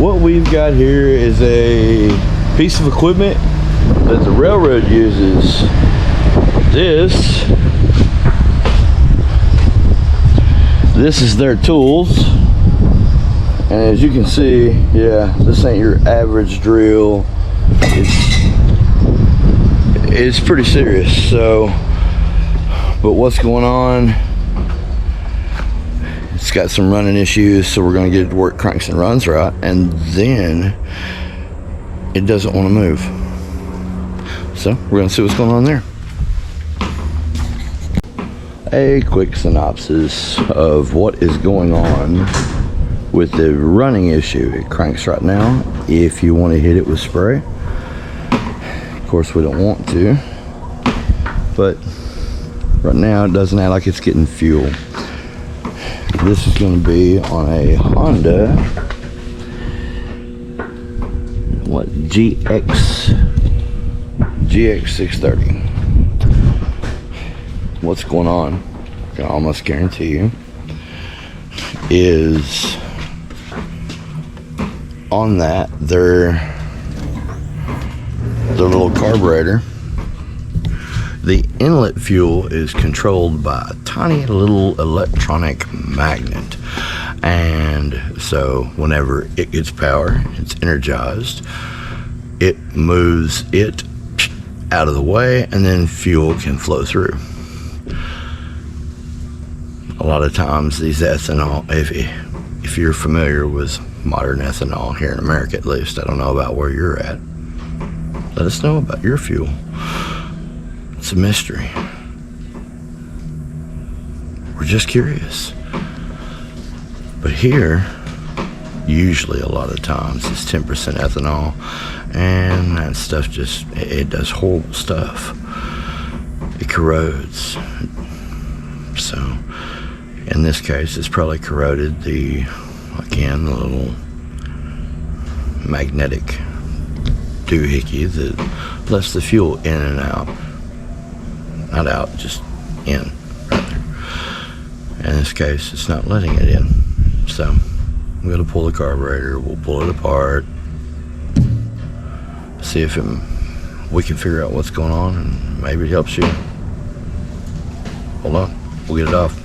What we've got here is a piece of equipment that the railroad uses. This is their tools, and as you can see, yeah, this ain't your average drill. It's pretty serious. So, but what's going on? It's got some running issues, so we're going to get it to work, cranks and runs right, and then it doesn't want to move. So we're going to see what's going on there. A quick synopsis of what is going on with the running issue. It cranks right now. If you want to hit it with spray, of course we don't want to, but right now it doesn't act like it's getting fuel. This is going to be on a Honda GX630. What's going on, I can almost guarantee you, is on that their little carburetor, the inlet fuel is controlled by a tiny little electronic magnet, and so whenever it gets power, it's energized, it moves it out of the way, and then fuel can flow through. A lot of times these ethanol, if you're familiar with modern ethanol here in America, at least, I don't know about where you're at, let us know about your fuel. It's a mystery. We're just curious. But here, usually a lot of times it's 10% ethanol, and that stuff just, it does horrible stuff. It corrodes. So in this case, it's probably corroded the little magnetic doohickey that lets the fuel in and out. Not out, just in, rather. In this case, it's not letting it in. So I'm going to pull the carburetor, we'll pull it apart, see if we can figure out what's going on, and maybe it helps you. Hold on, we'll get it off.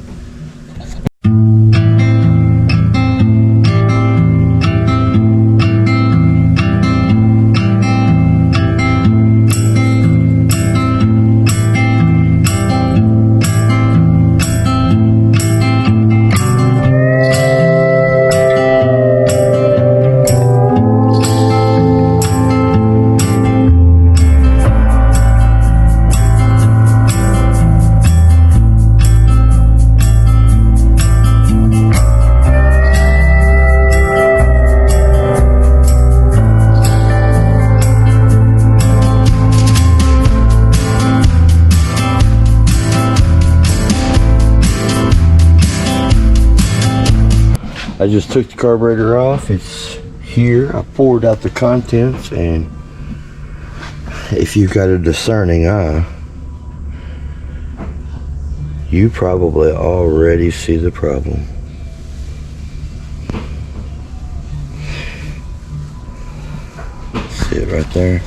I just took the carburetor off. It's here. I poured out the contents, and if you've got a discerning eye, you probably already see the problem. See it right there?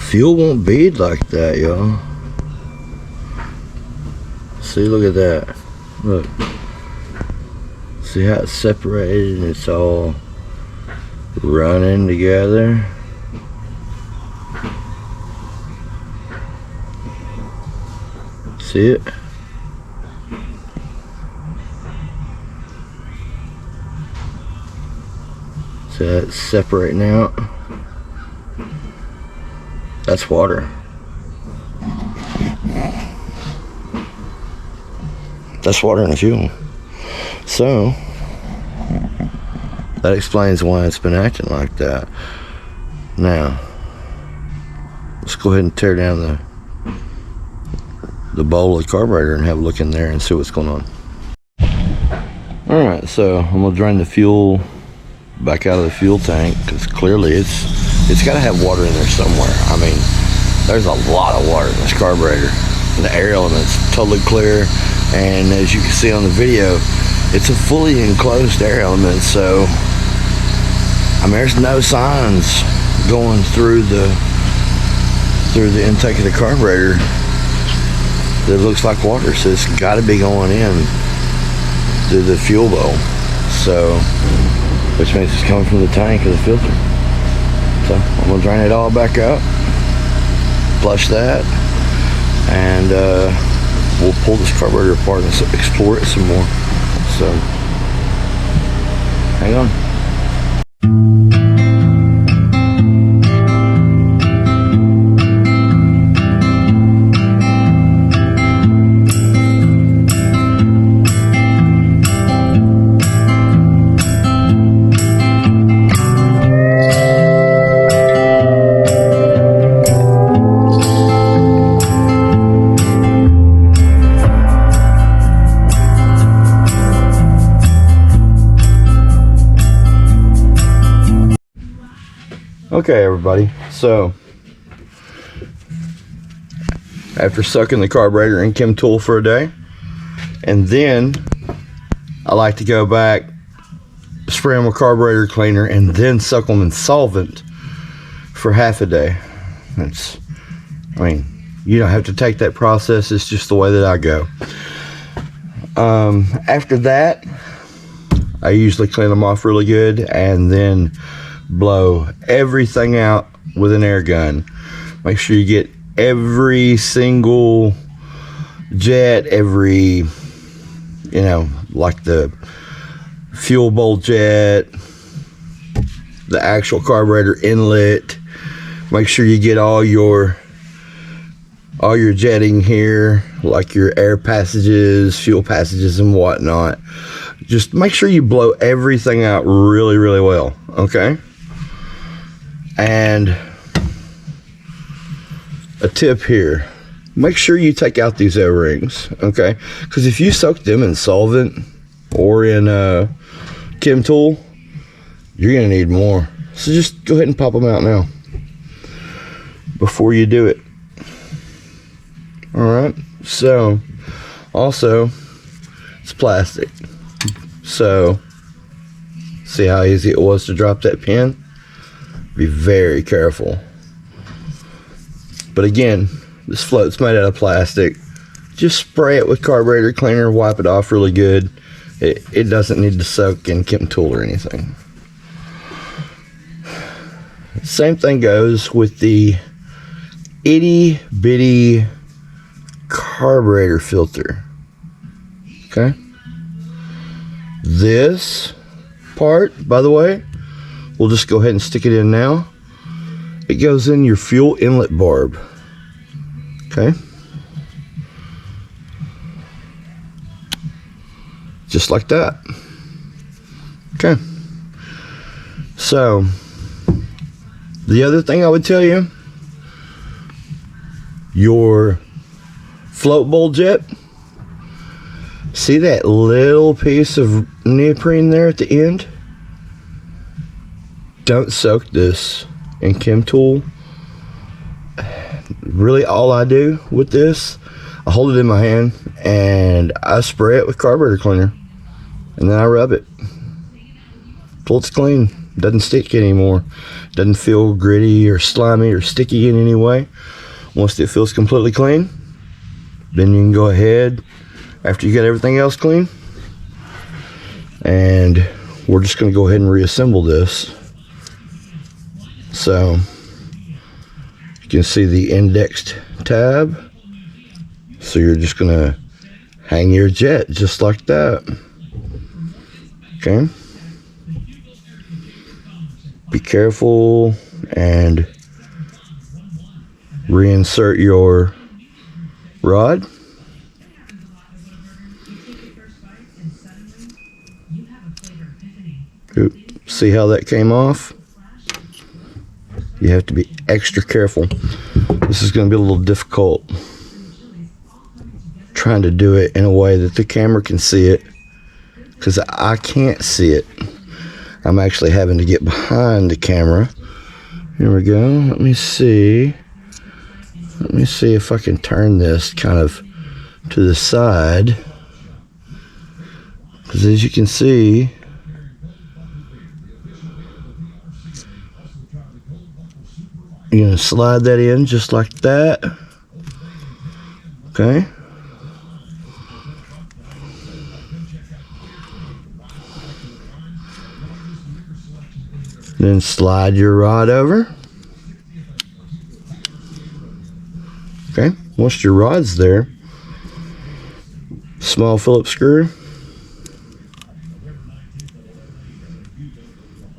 Fuel won't bead like that, y'all. See, look at that. Look. See how it's separated and it's all running together? See it? See how it's separating out? That's water. That's water and fuel. So that explains why it's been acting like that. Now let's go ahead and tear down the bowl of the carburetor and have a look in there and see what's going on. Alright, so I'm gonna drain the fuel back out of the fuel tank, because clearly it's got to have water in there somewhere. I mean, there's a lot of water in this carburetor. The air element's totally clear, and as you can see on the video, it's a fully enclosed air element, so I mean, there's no signs going through the intake of the carburetor that looks like water, so it's got to be going in through the fuel bowl, so which means it's coming from the tank or the filter. So I'm gonna drain it all back out, flush that, and we'll pull this carburetor apart and explore it some more. So hang on. Okay, everybody, so after sucking the carburetor in Chem Tool for a day, and then I like to go back, spray them with carburetor cleaner, and then suck them in solvent for half a day. That's, I mean, you don't have to take that process, it's just the way that I go. After that, I usually clean them off really good and then blow everything out with an air gun. Make sure you get every single jet, every, you know, like the fuel bowl jet, the actual carburetor inlet. Make sure you get all your jetting here, like your air passages, fuel passages and whatnot. Just make sure you blow everything out really, really well, okay? And a tip here, make sure you take out these O-rings, okay? Because if you soak them in solvent or in Chem Tool, you're gonna need more. So just go ahead and pop them out now before you do it. All right, so also it's plastic, so see how easy it was to drop that pin? Be very careful. But again, this float's made out of plastic. Just spray it with carburetor cleaner, wipe it off really good. It doesn't need to soak in Chem Tool or anything. Same thing goes with the itty bitty carburetor filter. Okay, this part, by the way, we'll just go ahead and stick it in now. It goes in your fuel inlet barb. Okay, just like that. Okay, so the other thing I would tell you, your float bowl jet, see that little piece of neoprene there at the end? Don't soak this in Chem Tool. Really, all I do with this, I hold it in my hand and I spray it with carburetor cleaner, and then I rub it till it's clean. Doesn't stick anymore, doesn't feel gritty or slimy or sticky in any way. Once it feels completely clean, then you can go ahead, after you get everything else clean, and we're just going to go ahead and reassemble this. So you can see the indexed tab, so you're just going to hang your jet just like that. Okay, be careful and reinsert your rod. Oop, see how that came off? You have to be extra careful. This is going to be a little difficult trying to do it in a way that the camera can see it, because I can't see it. I'm actually having to get behind the camera. Here we go. Let me see if I can turn this kind of to the side, because as you can see, you're going to slide that in just like that. Okay. Then slide your rod over. Okay, once your rod's there, small Phillips screw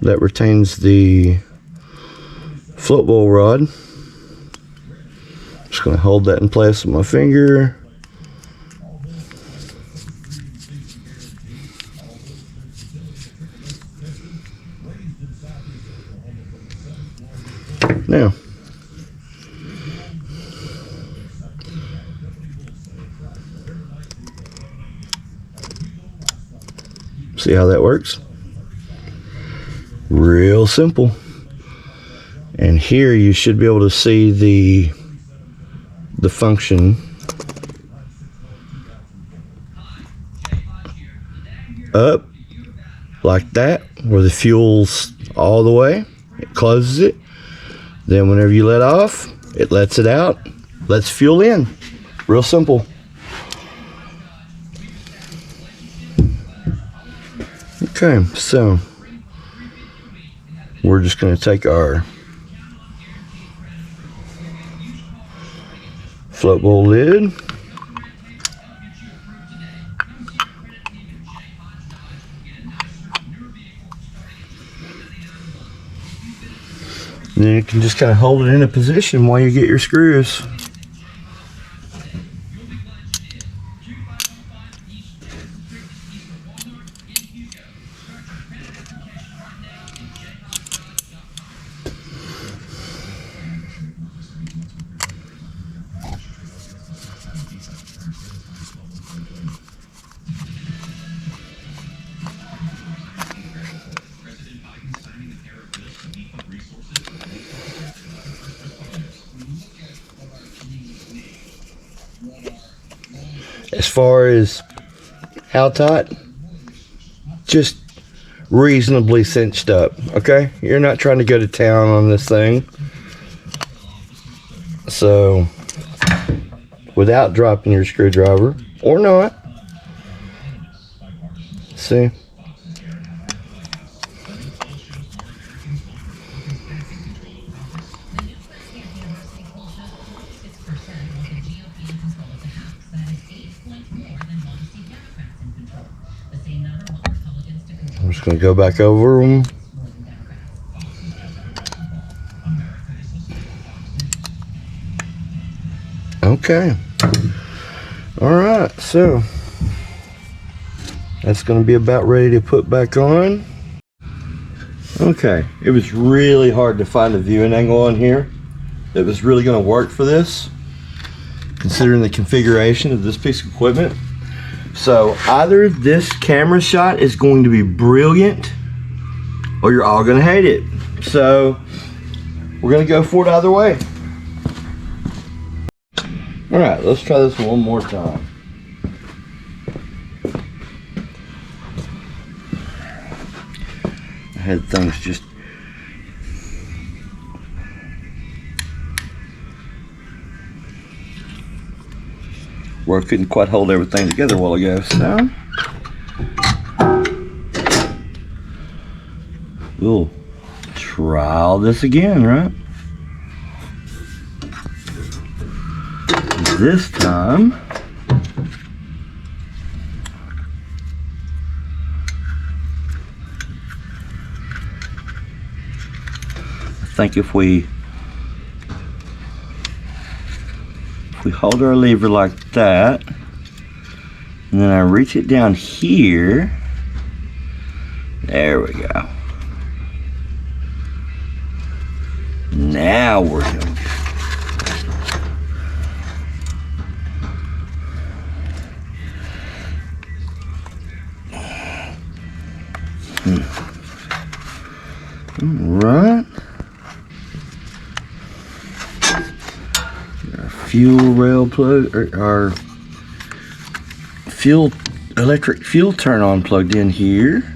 that retains the float bowl rod. Just going to hold that in place with my finger. Now, see how that works? Real simple. And here you should be able to see the function up like that, where the fuel's all the way. It closes it. Then whenever you let off, it lets it out, lets fuel in. Real simple. Okay, so we're just going to take our float bowl lid, and then you can just kind of hold it in a position while you get your screws. As far as how tight, just reasonably cinched up, okay? You're not trying to go to town on this thing. So, without dropping your screwdriver, or not, see? I'm just going to go back over them. Okay. Alright, so that's going to be about ready to put back on. Okay, it was really hard to find a viewing angle on here that was really going to work for this, considering the configuration of this piece of equipment. So either this camera shot is going to be brilliant, or you're all going to hate it. So we're going to go for it either way. All right, let's try this one more time. I had things just where I couldn't quite hold everything together a while ago, so we'll try this again, right? This time, I think if we hold our lever like that, and then I reach it down here, there we go. Now we're going. Right. Our fuel rail plug, or our fuel electric fuel turn on plugged in here.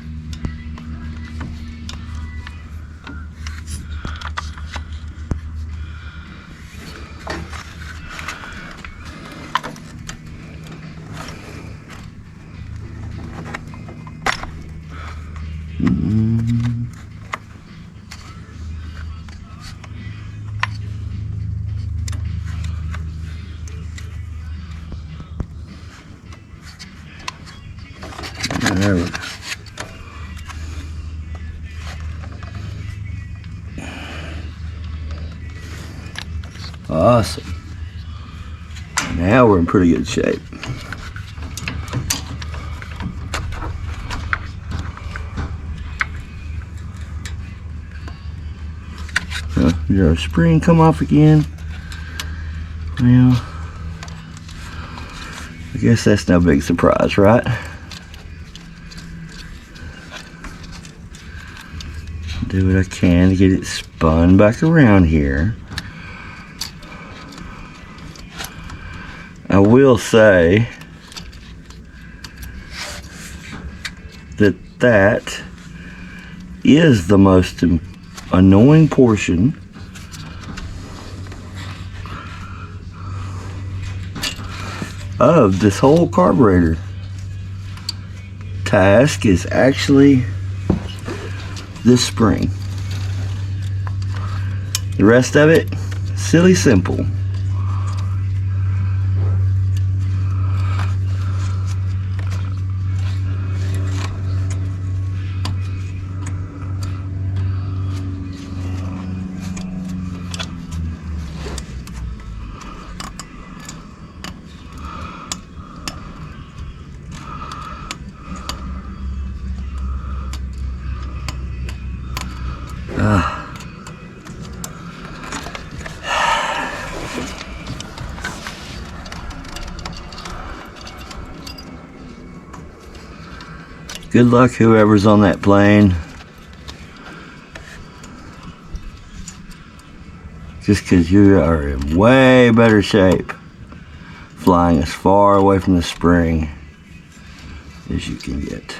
There we go. Awesome. Now we're in pretty good shape. Did our spring come off again? Well, I guess that's no big surprise, right? Do what I can to get it spun back around here. I will say that that is the most annoying portion of this whole carburetor task is actually this spring. The rest of it, silly simple. Good luck whoever's on that plane. Just because you are in way better shape flying as far away from the spring as you can get.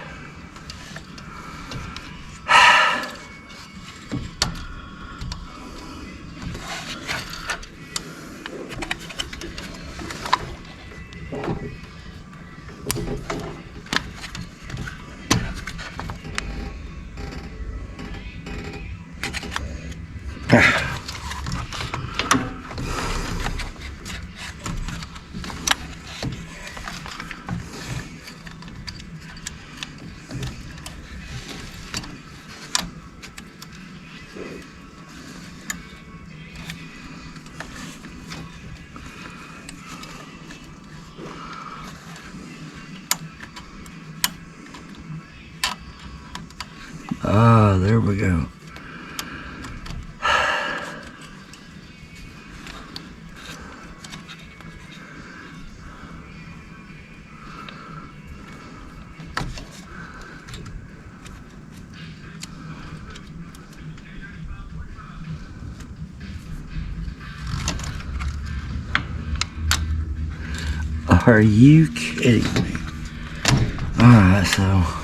Ah, there we go. Are you kidding me? Alright, so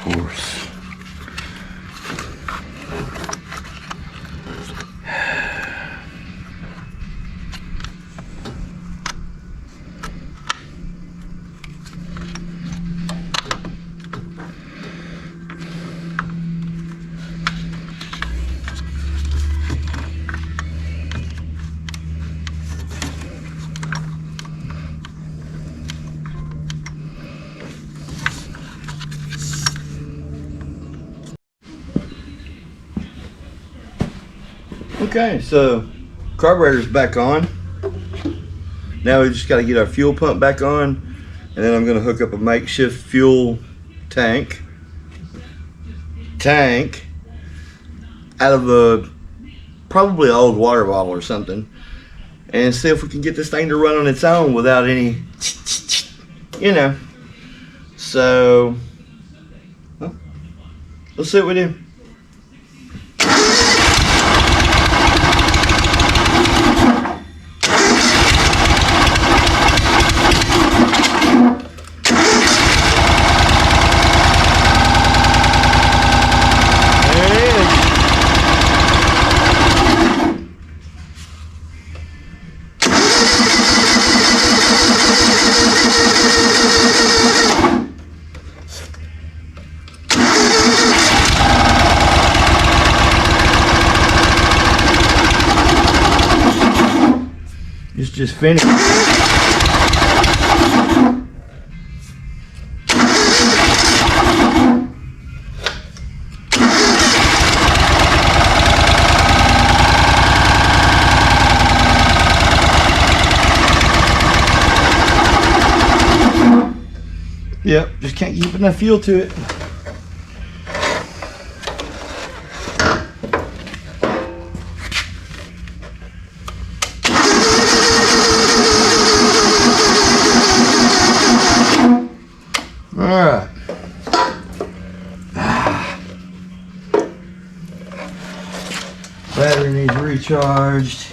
Course. Okay, so carburetor's back on. Now we just got to get our fuel pump back on, and then I'm going to hook up a makeshift fuel tank out of a probably an old water bottle or something, and see if we can get this thing to run on its own without any, you know. So, well, let's see what we do. It's just finished. Yep, just can't keep enough fuel to it. Alright. Battery needs recharged.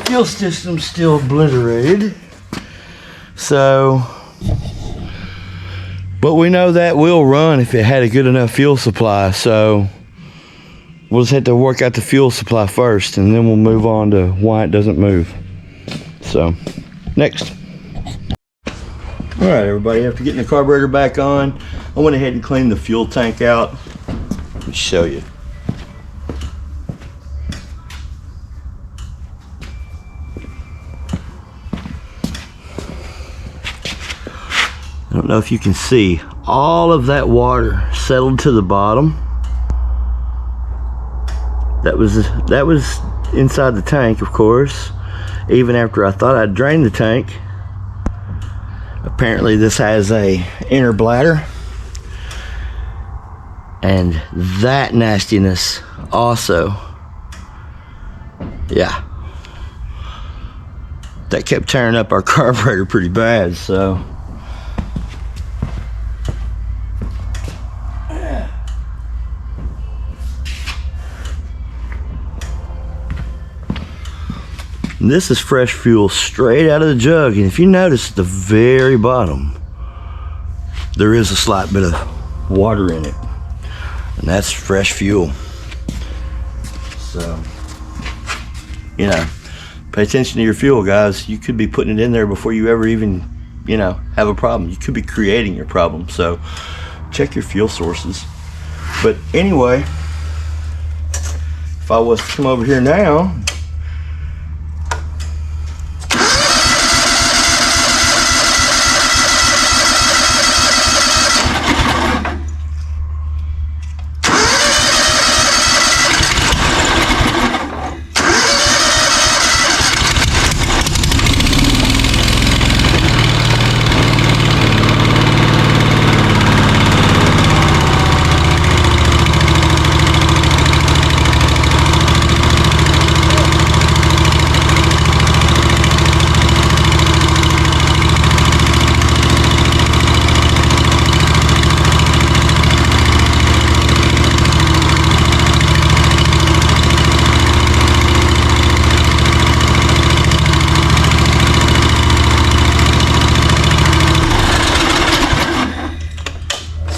Fuel system's still obliterated. So, but we know that will run if it had a good enough fuel supply. So we'll just have to work out the fuel supply first, and then we'll move on to why it doesn't move. So, next. Alright everybody, after getting the carburetor back on, I went ahead and cleaned the fuel tank out. Let me show you. I don't know if you can see, all of that water settled to the bottom. That was inside the tank, of course. Even after I thought I'd drained the tank. Apparently this has a inner bladder, and that nastiness also, yeah, that kept tearing up our carburetor pretty bad. So and this is fresh fuel straight out of the jug, and if you notice at the very bottom, there is a slight bit of water in it, and that's fresh fuel. So, you know, pay attention to your fuel, guys. You could be putting it in there before you ever even, you know, have a problem. You could be creating your problem. So check your fuel sources. But anyway, if I was to come over here now,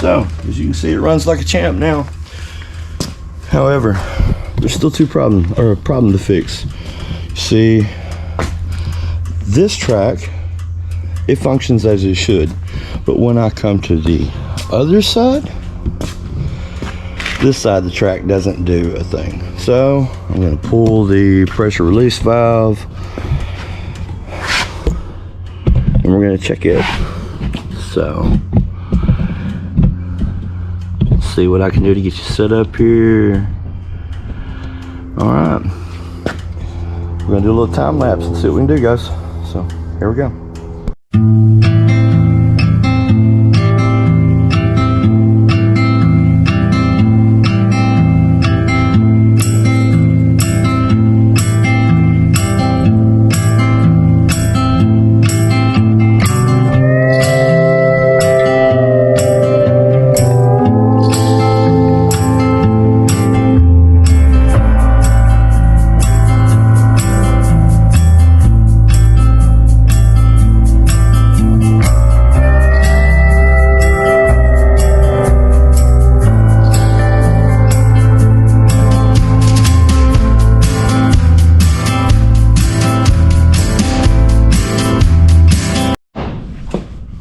so, as you can see, it runs like a champ now. However, there's still a problem to fix. See, this track, it functions as it should, but when I come to the other side, this side of the track doesn't do a thing. So I'm going to pull the pressure release valve, and we're going to check it. So see what I can do to get you set up here. All right, we're gonna do a little time lapse and see what we can do, guys. So here we go.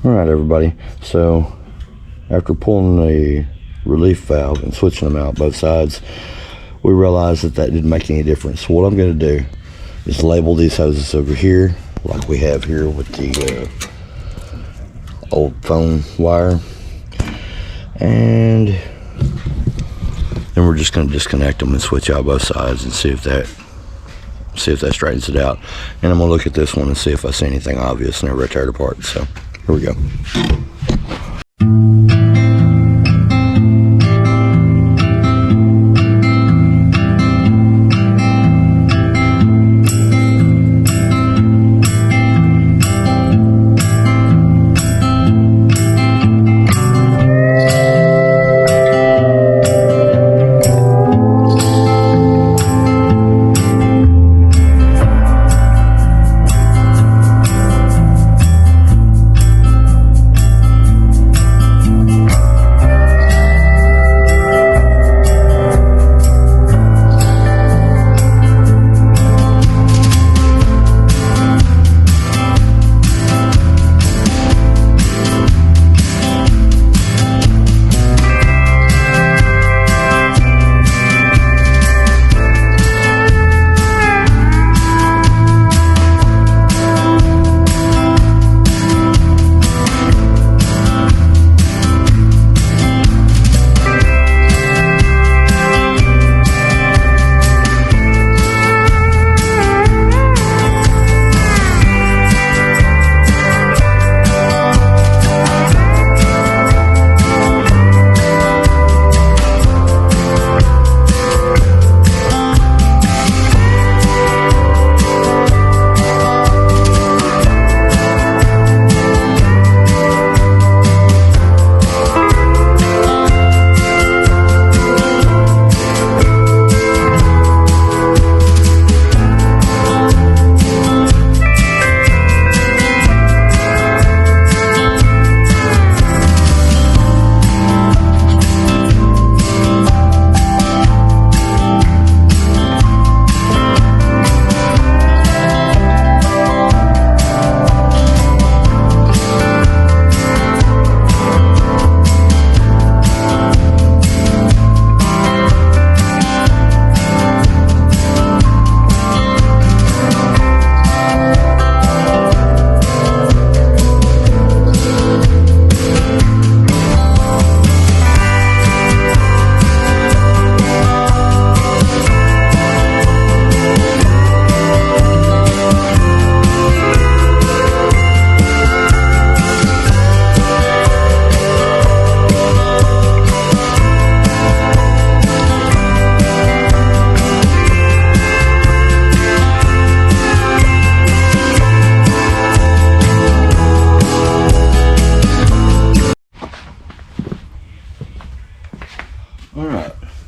Alright everybody, so after pulling the relief valve and switching them out both sides, we realized that didn't make any difference. So what I'm going to do is label these hoses over here like we have here with the old phone wire, and then we're just going to disconnect them and switch out both sides and see if that straightens it out. And I'm going to look at this one and see if I see anything obvious and they're teared apart. So here we go.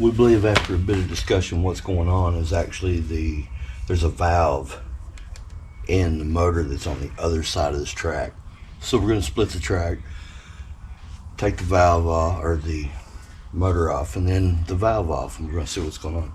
We believe after a bit of discussion what's going on is actually there's a valve in the motor that's on the other side of this track. So we're going to split the track, take the valve off, or the motor off, and then the valve off, and we're going to see what's going on.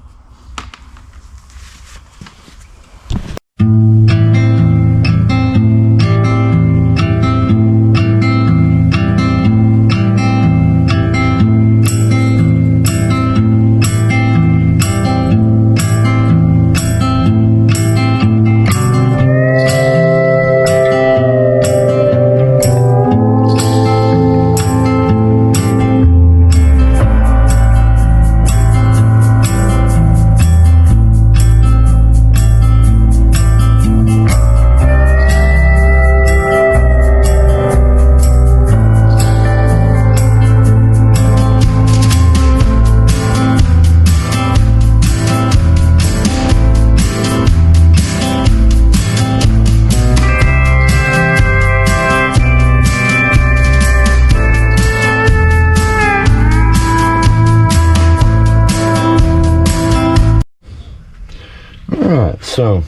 Alright, so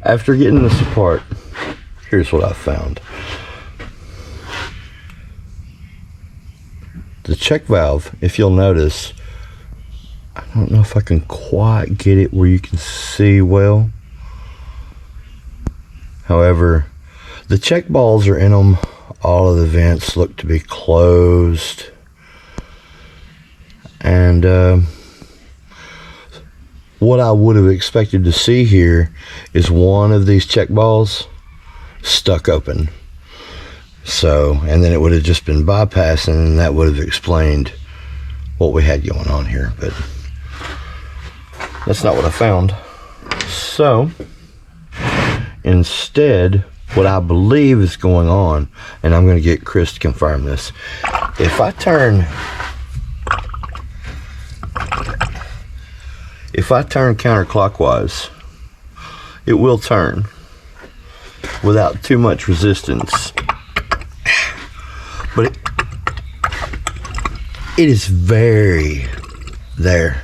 after getting this apart, here's what I found. The check valve, if you'll notice, I don't know if I can quite get it where you can see well. However, the check balls are in them. All of the vents look to be closed. And what I would have expected to see here is one of these check balls stuck open. So, and then it would have just been bypassing, and that would have explained what we had going on here, but that's not what I found. So instead, what I believe is going on, and I'm going to get Chris to confirm this, if I turn counterclockwise, it will turn without too much resistance. But it is very there.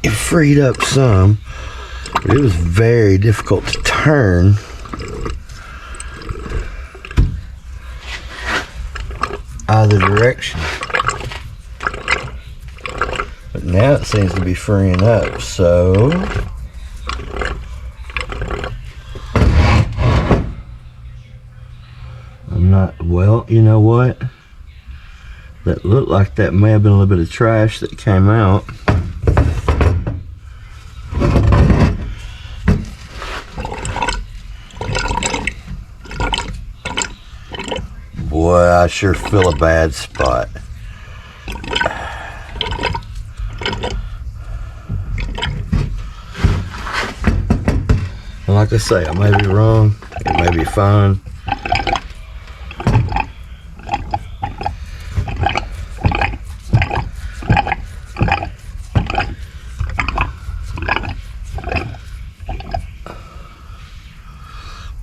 It freed up some, but it was very difficult to turn. Either direction. But now it seems to be freeing up, so I'm not, well, you know what? That looked like that may have been a little bit of trash that came out. Boy, I sure feel a bad spot. And like I say, I may be wrong, it may be fine.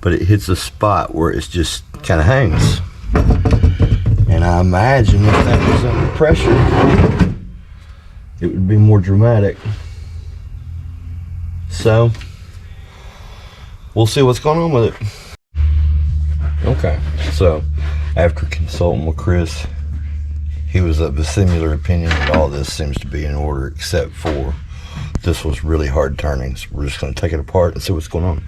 But it hits a spot where it just kind of hangs. And I imagine if that was under pressure, it would be more dramatic. So, we'll see what's going on with it. Okay, so after consulting with Chris, he was of a similar opinion that all this seems to be in order, except for this was really hard turning. So we're just going to take it apart and see what's going on.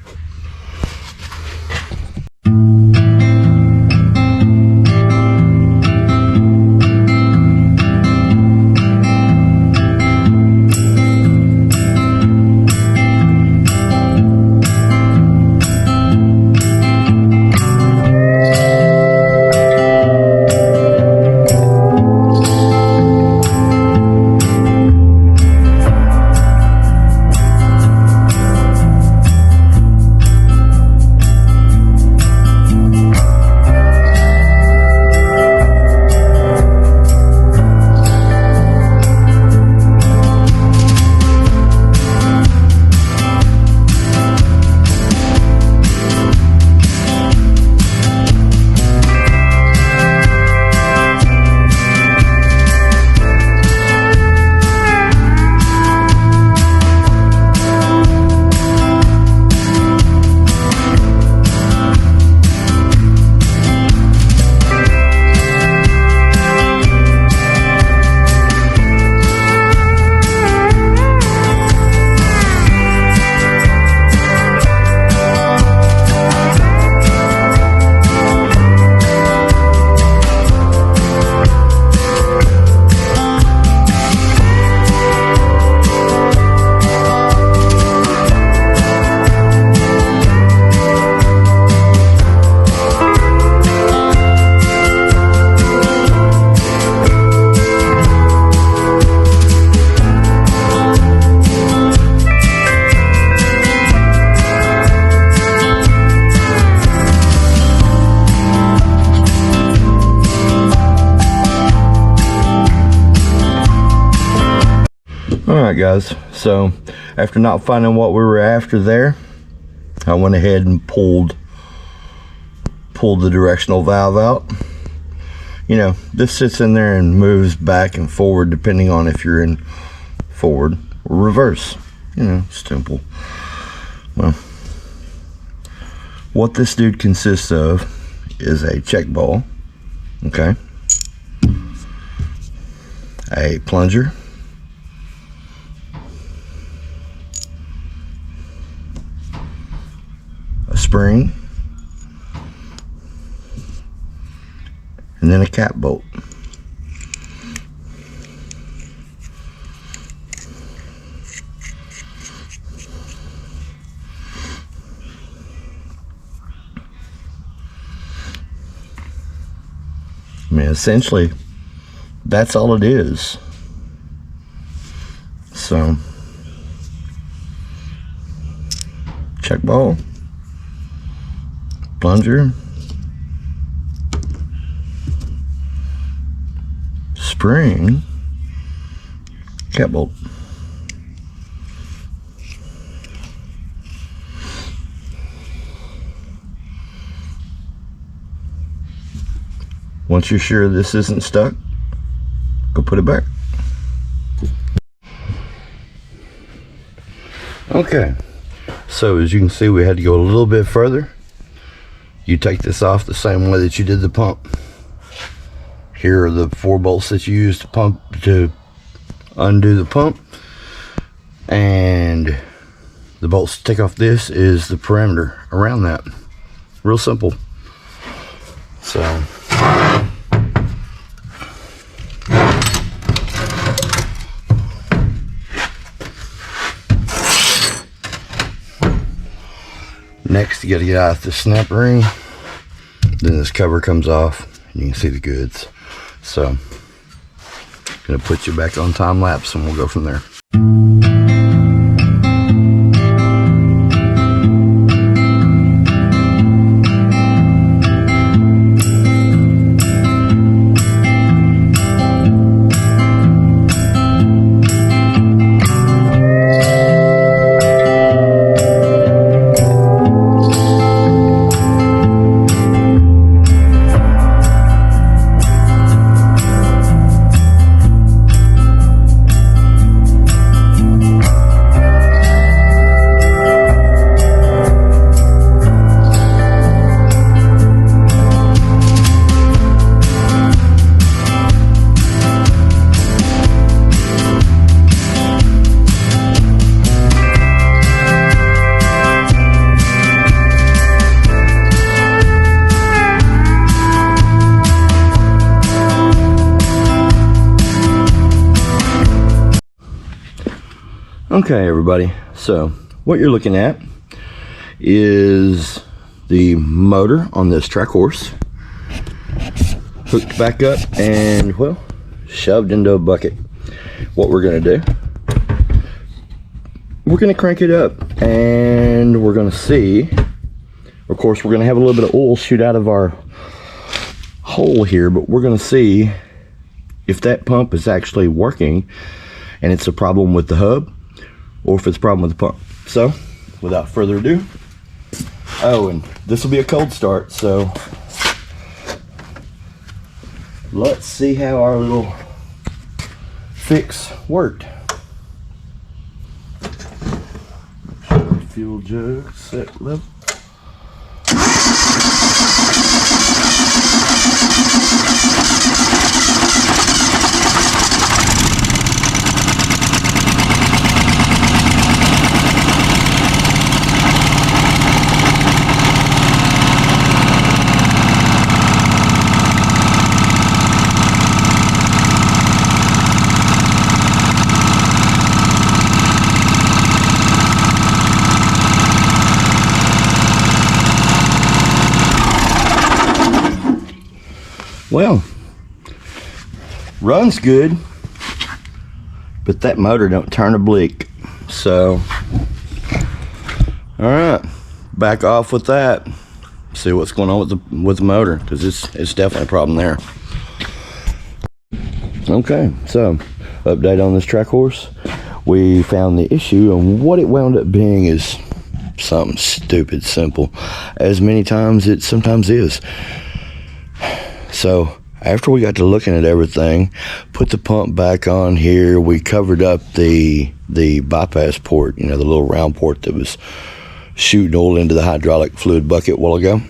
Alright guys, so after not finding what we were after there, I went ahead and pulled the directional valve out. You know, this sits in there and moves back and forward depending on if you're in forward or reverse. You know, simple. Well, what this dude consists of is a check ball, okay, a plunger, a spring, and then a cap bolt. I mean, essentially, that's all it is. So, check ball, plunger, spring, cap bolt. Once you're sure this isn't stuck, go put it back. Okay, so as you can see, we had to go a little bit further. You take this off the same way that you did the pump. Here are the 4 bolts that you use to undo the pump, and the bolts to take off this is the perimeter around that. Real simple. So next, you got to get out the snap ring. Then this cover comes off and you can see the goods. So I'm gonna put you back on time lapse and we'll go from there. Okay everybody, so what you're looking at is the motor on this TracHorse hooked back up and, well, shoved into a bucket. What we're gonna do, we're gonna crank it up and we're gonna see, of course we're gonna have a little bit of oil shoot out of our hole here, but we're gonna see if that pump is actually working and it's a problem with the hub, or if it's a problem with the pump. So without further ado, oh, and this will be a cold start, so let's see how our little fix worked. Fuel jug set level. Well, runs good, but that motor don't turn a bleak. So, all right, back off with that. See what's going on with the motor, because it's definitely a problem there. Okay, so update on this TracHorse. we found the issue, and what it wound up being is something stupid simple, as many times it sometimes is. So after we got to looking at everything, put the pump back on here, we covered up the bypass port, you know, the little round port that was shooting oil into the hydraulic fluid bucket a while ago.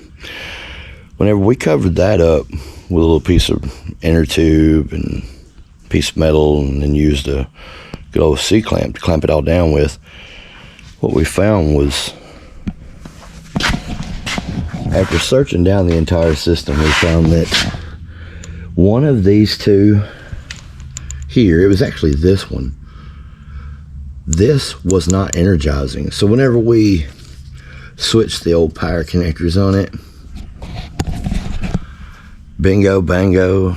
Whenever we covered that up with a little piece of inner tube and piece of metal, and then used a good old C-clamp to clamp it all down with, what we found was, after searching down the entire system, we found that one of these two here, it was actually this one, this was not energizing. So whenever we switched the old power connectors on it, bingo bango,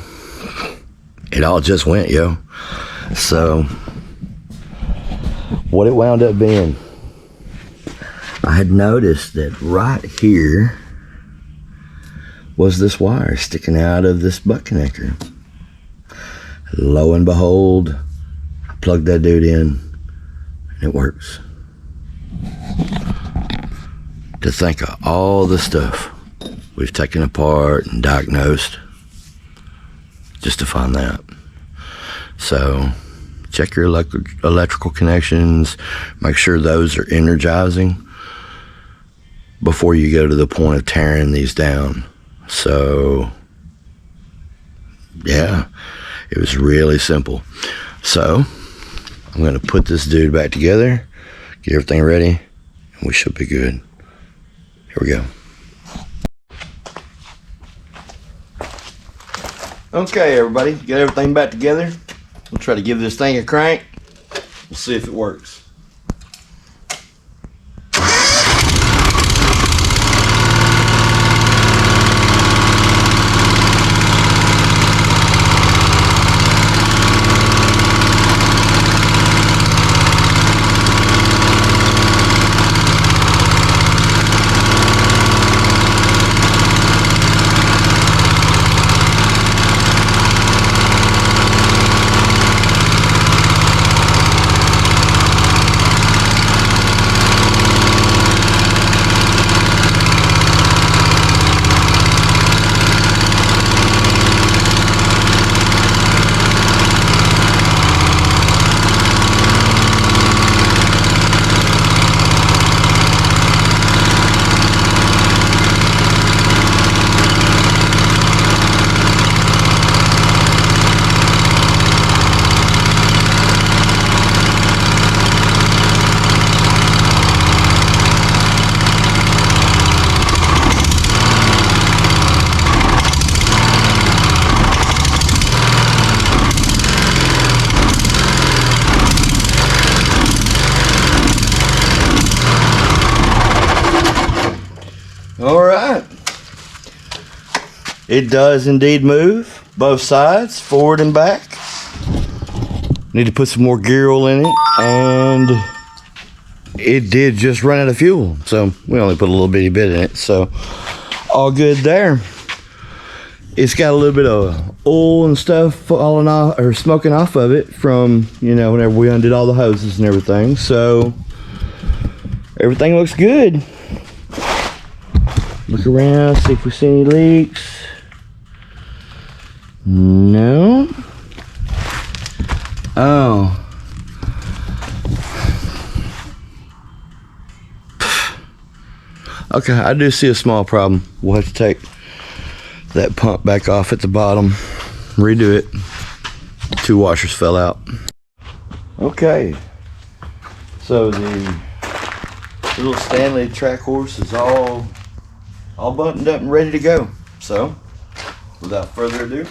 it all just went, yo. So what it wound up being, I had noticed that right here was this wire sticking out of this butt connector. Lo and behold, I plugged that dude in and it works. To think of all the stuff we've taken apart and diagnosed just to find that. So check your electrical connections, make sure those are energizing before you go to the point of tearing these down. So yeah, it was really simple. So I'm going to put this dude back together, get everything ready, and we should be good. Here we go. Okay, everybody, get everything back together. We'll try to give this thing a crank. We'll see if it works. All right, it does indeed move both sides, forward and back. Need to put some more gear oil in it, and it did just run out of fuel, so we only put a little bitty bit in it, so all good there. It's got a little bit of oil and stuff falling off or smoking off of it from, you know, whenever we undid all the hoses and everything, so everything looks good. Look around, see if we see any leaks. No. Oh. Okay, I do see a small problem. We'll have to take that pump back off at the bottom, redo it. 2 washers fell out. Okay. So the little Stanley TracHorse is all buttoned up and ready to go. So without further ado,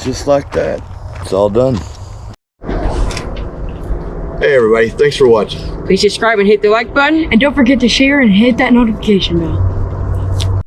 just like that, it's all done. Hey everybody, thanks for watching. Please subscribe and hit the like button. And don't forget to share and hit that notification bell.